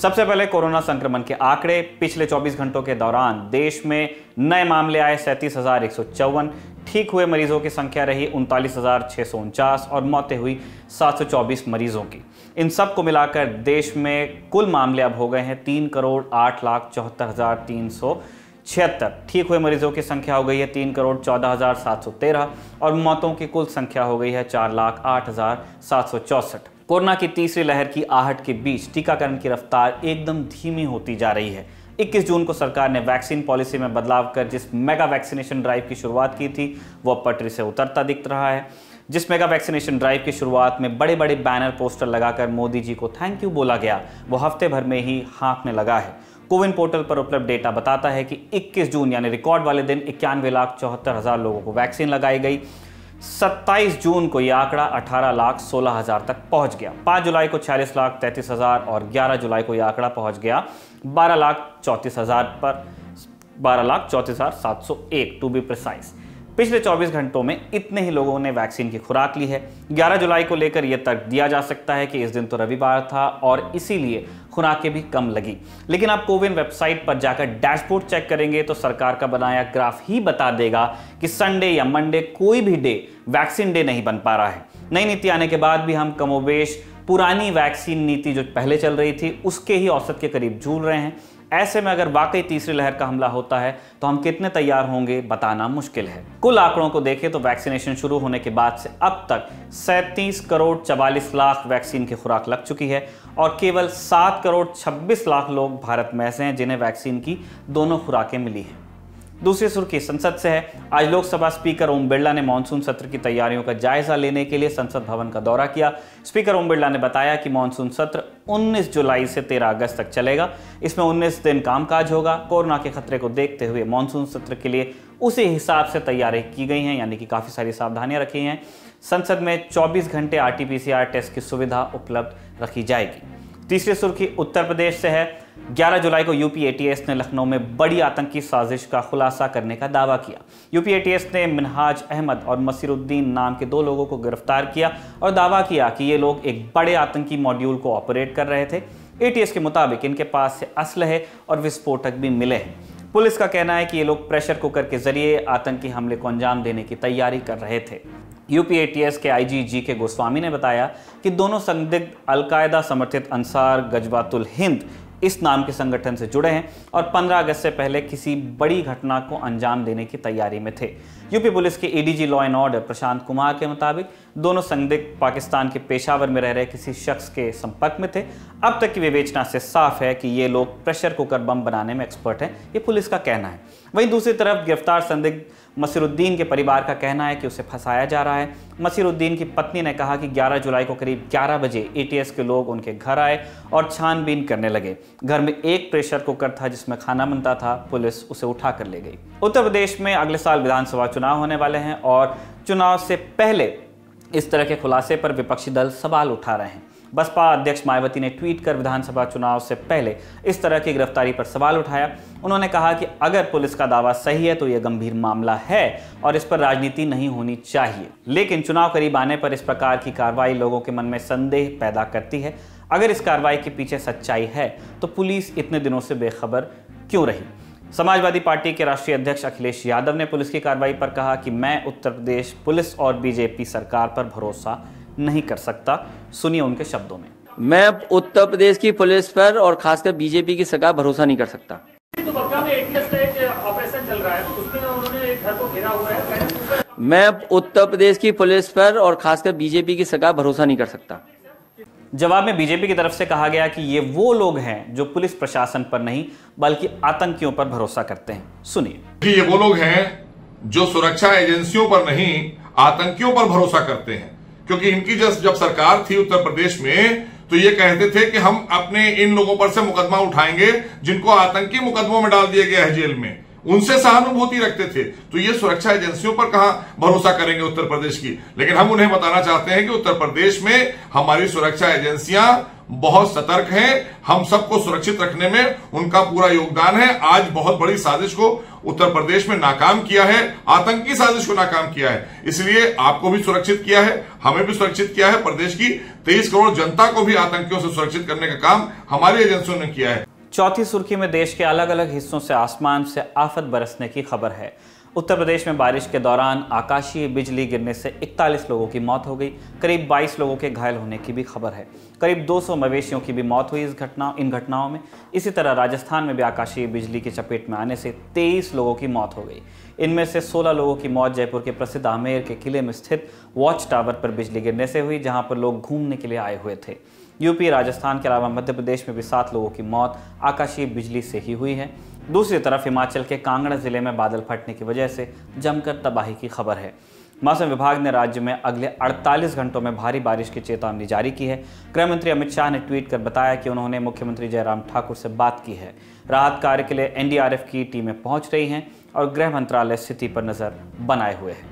सबसे पहले कोरोना संक्रमण के आंकड़े। पिछले 24 घंटों के दौरान देश में नए मामले आए 37,154, ठीक हुए मरीजों की संख्या रही 39,649 और मौतें हुई 724 मरीजों की। इन सब को मिलाकर देश में कुल मामले अब हो गए हैं 3,08,74,376। ठीक हुए मरीजों की संख्या हो गई है 3,14,713 और मौतों की कुल संख्या हो गई है 4,08,764। कोरोना की तीसरी लहर की आहट के बीच टीकाकरण की रफ्तार एकदम धीमी होती जा रही है। 21 जून को सरकार ने वैक्सीन पॉलिसी में बदलाव कर जिस मेगा वैक्सीनेशन ड्राइव की शुरुआत की थी वो पटरी से उतरता दिख रहा है। जिस मेगा वैक्सीनेशन ड्राइव की शुरुआत में बड़े बड़े बैनर पोस्टर लगाकर मोदी जी को थैंक यू बोला गया, वो हफ्ते भर में ही हाँकने लगा है। कोविन पोर्टल पर उपलब्ध डेटा बताता है कि 21 जून यानी रिकॉर्ड वाले दिन 91,74,000 लोगों को वैक्सीन लगाई गई। 27 जून को यह आंकड़ा 18,16,000 तक पहुंच गया। 5 जुलाई को 46,33,000 और 11 जुलाई को यह आंकड़ा पहुंच गया 12,34,000 पर, 12,34,701 टू बी प्रिसाइज। पिछले 24 घंटों में इतने ही लोगों ने वैक्सीन की खुराक ली है। 11 जुलाई को लेकर यह तर्क दिया जा सकता है कि इस दिन तो रविवार था और इसीलिए खुराकें भी कम लगी। लेकिन आप कोविन वेबसाइट पर जाकर डैशबोर्ड चेक करेंगे तो सरकार का बनाया ग्राफ ही बता देगा कि संडे या मंडे कोई भी डे वैक्सीन डे नहीं बन पा रहा है। नई नीति आने के बाद भी हम कमोबेश पुरानी वैक्सीन नीति जो पहले चल रही थी उसके ही औसत के करीब झूल रहे हैं। ऐसे में अगर वाकई तीसरी लहर का हमला होता है तो हम कितने तैयार होंगे बताना मुश्किल है। कुल आंकड़ों को देखें तो वैक्सीनेशन शुरू होने के बाद से अब तक 37,44,00,000 वैक्सीन की खुराक लग चुकी है और केवल 7,26,00,000 लोग भारत में ऐसे हैं जिन्हें वैक्सीन की दोनों खुराकें मिली हैं। दूसरी सुर्खी संसद से है। आज लोकसभा स्पीकर ओम बिरला ने मानसून सत्र की तैयारियों का जायजा लेने के लिए संसद भवन का दौरा किया। स्पीकर ओम बिरला ने बताया कि मानसून सत्र 19 जुलाई से 13 अगस्त तक चलेगा। इसमें 19 दिन कामकाज होगा। कोरोना के खतरे को देखते हुए मानसून सत्र के लिए उसी हिसाब से तैयारी की गई हैं, यानी कि काफ़ी सारी सावधानियां रखी हैं। संसद में 24 घंटे RT-PCR टेस्ट की सुविधा उपलब्ध रखी जाएगी। तीसरी सुर्खी उत्तर प्रदेश से है। 11 जुलाई को यूपी ATS ने लखनऊ में बड़ी आतंकी साजिश का खुलासा करने का दावा किया। यूपी ATS ने मिनहाज अहमद और मसीरुद्दीन नाम के 2 लोगों को गिरफ्तार किया और दावा किया कि ये लोग एक बड़े आतंकी मॉड्यूल को ऑपरेट कर रहे थे। ATS के मुताबिक इनके पास से असलहे और विस्फोटक भी मिले हैं। पुलिस का कहना है कि ये लोग प्रेशर कुकर के जरिए आतंकी हमले को अंजाम देने की तैयारी कर रहे थे। यूपी ATS के IG GK गोस्वामी ने बताया कि दोनों संदिग्ध अलकायदा समर्थित अंसार गजवातुल हिंद इस नाम के संगठन से जुड़े हैं और 15 अगस्त से पहले किसी बड़ी घटना को अंजाम देने की तैयारी में थे। यूपी पुलिस के ADG law and order Prashant Kumar के मुताबिक दोनों संदिग्ध पाकिस्तान के पेशावर में रह रहे किसी शख्स के संपर्क में थे। अब तक की विवेचना से साफ है कि ये लोग प्रेशर कुकर बम बनाने में एक्सपर्ट हैं, ये पुलिस का कहना है। वहीं दूसरी तरफ गिरफ्तार संदिग्ध मसीरुद्दीन के परिवार का कहना है कि उसे फंसाया जा रहा है। मसीरुद्दीन की पत्नी ने कहा कि 11 जुलाई को करीब 11 बजे ATS के लोग उनके घर आए और छानबीन करने लगे। घर में एक प्रेशर कुकर था जिसमें खाना बनता था, पुलिस उसे उठा कर ले गई। उत्तर प्रदेश में अगले साल विधानसभा चुनाव होने वाले हैं और चुनाव से पहले इस तरह के खुलासे पर विपक्षी दल सवाल उठा रहे हैं। बसपा अध्यक्ष मायावती ने ट्वीट कर विधानसभा चुनाव से पहले इस तरह की गिरफ्तारी पर सवाल उठाया। उन्होंने कहा कि अगर पुलिस का दावा सही है तो यह गंभीर मामला है और इस पर राजनीति नहीं होनी चाहिए। लेकिन चुनाव करीब आने पर इस प्रकार की कार्रवाई लोगों के मन में संदेह पैदा करती है। अगर इस कार्रवाई के पीछे सच्चाई है तो पुलिस इतने दिनों से बेखबर क्यों रही? समाजवादी पार्टी के राष्ट्रीय अध्यक्ष अखिलेश यादव ने पुलिस की कार्रवाई पर कहा कि मैं उत्तर प्रदेश पुलिस और BJP सरकार पर भरोसा नहीं कर सकता। सुनिए उनके शब्दों में। मैं उत्तर प्रदेश की पुलिस पर और खासकर BJP की सरकार भरोसा नहीं कर सकता। तो बक्का में ATS का एक ऑपरेशन चल रहा है, उसमें उन्होंने एक घर को घेरा हुआ है। मैं उत्तर प्रदेश की पुलिस पर और खासकर BJP की सरकार भरोसा नहीं कर सकता। जवाब में BJP की तरफ से कहा गया कि ये वो लोग हैं जो पुलिस प्रशासन पर नहीं बल्कि आतंकियों पर भरोसा करते हैं। सुनिए। ये वो लोग हैं जो सुरक्षा एजेंसियों पर नहीं आतंकियों पर भरोसा करते हैं, क्योंकि इनकी जब सरकार थी उत्तर प्रदेश में तो ये कहते थे कि हम अपने इन लोगों पर से मुकदमा उठाएंगे जिनको आतंकी मुकदमों में डाल दिया गया है जेल में, उनसे सहानुभूति रखते थे। तो ये सुरक्षा एजेंसियों पर कहां भरोसा करेंगे उत्तर प्रदेश की। लेकिन हम उन्हें बताना चाहते हैं कि उत्तर प्रदेश में हमारी सुरक्षा एजेंसियां बहुत सतर्क हैं। हम सबको सुरक्षित रखने में उनका पूरा योगदान है। आज बहुत बड़ी साजिश को उत्तर प्रदेश में नाकाम किया है, आतंकी साजिश को नाकाम किया है। इसलिए आपको भी सुरक्षित किया है, हमें भी सुरक्षित किया है। प्रदेश की 23 करोड़ जनता को भी आतंकियों से सुरक्षित करने का काम हमारी एजेंसियों ने किया है। चौथी सुर्खी में देश के अलग अलग हिस्सों से आसमान से आफत बरसने की खबर है। उत्तर प्रदेश में बारिश के दौरान आकाशीय बिजली गिरने से 41 लोगों की मौत हो गई। करीब 22 लोगों के घायल होने की भी खबर है। करीब 200 मवेशियों की भी मौत हुई इन घटनाओं में। इसी तरह राजस्थान में भी आकाशीय बिजली की चपेट में आने से 23 लोगों की मौत हो गई। इनमें से 16 लोगों की मौत जयपुर के प्रसिद्ध आमेर के किले में स्थित वॉच टावर पर बिजली गिरने से हुई, जहां पर लोग घूमने के लिए आए हुए थे। यूपी, राजस्थान के अलावा मध्य प्रदेश में भी 7 लोगों की मौत आकाशीय बिजली से ही हुई है। दूसरी तरफ हिमाचल के कांगड़ा जिले में बादल फटने की वजह से जमकर तबाही की खबर है। मौसम विभाग ने राज्य में अगले 48 घंटों में भारी बारिश की चेतावनी जारी की है। गृह मंत्री अमित शाह ने ट्वीट कर बताया कि उन्होंने मुख्यमंत्री जयराम ठाकुर से बात की है। राहत कार्य के लिए एनडीआरएफ की टीमें पहुंच रही हैं और गृह मंत्रालय स्थिति पर नजर बनाए हुए है।